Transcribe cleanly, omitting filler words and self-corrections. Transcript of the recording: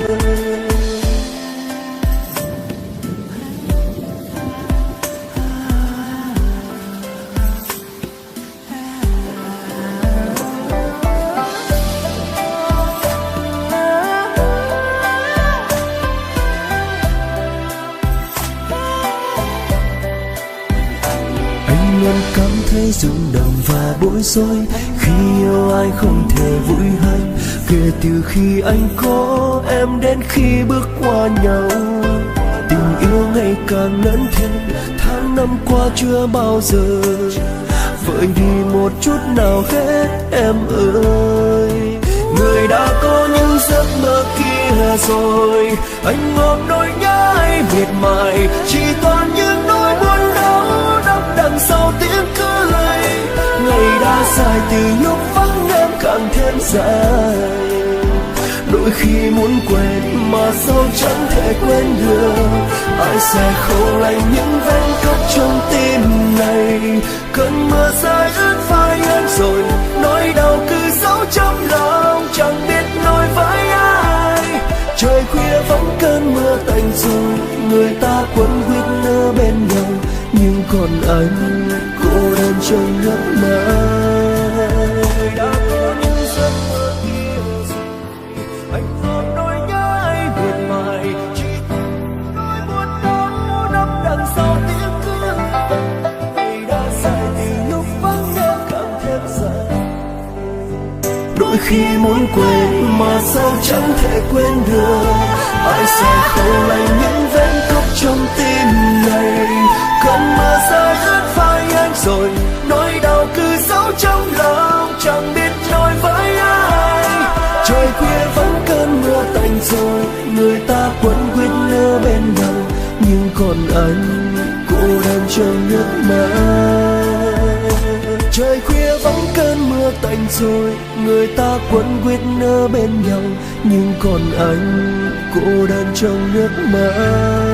Luôn cảm thấy rung động và bối rối khi yêu ai không thể vui hay, kể từ khi anh có em đến khi bước qua nhau. Tình yêu ngày càng lớn thêm, tháng năm qua chưa bao giờ vơi đi một chút nào hết em ơi. Người đã có những giấc mơ kia rồi, anh ôm nỗi nhớ ấy miệt mài, chỉ toàn những nỗi buồn đau đằng sau tiếng cười. Ngày đã dài từ lúc vắng em càng thêm dài, đôi khi muốn quên mà sao chẳng thể quên được. Ai sẽ khâu lành những vết cắt trong tim này, cơn mưa rơi ướt vai em rồi, nỗi đau cứ giấu trong lòng chẳng biết nói với ai. Trời khuya vẫn cơn mưa tạnh rồi, người ta quấn quýt ở bên nhau, nhưng còn anh cô đơn trong nước mắt. Đã có những giấc mơ kia rồi, anh ôm nỗi nhớ ấy miệt mài, chỉ nỗi buồn đau nằm đằng sau tiếng cười. Ngày đã dài từ lúc vắng em càng thêm dài, đôi khi muốn quên mà sao chẳng thể quên được. Ai sẽ khâu lành những vết cắt trong tim này, cơn mưa rơi ướt vai anh rồi, nỗi đau cứ giấu trong lòng chẳng biết nói với ai. Trời khuya vẫn cơn mưa tạnh rồi, người ta quấn quýt ở bên nhau, nhưng còn anh cô đơn trong nước mắt. Trời khuya vẫn cơn mưa tạnh rồi, người ta quấn quýt ở bên nhau, nhưng còn anh cô đơn trong nước mắt.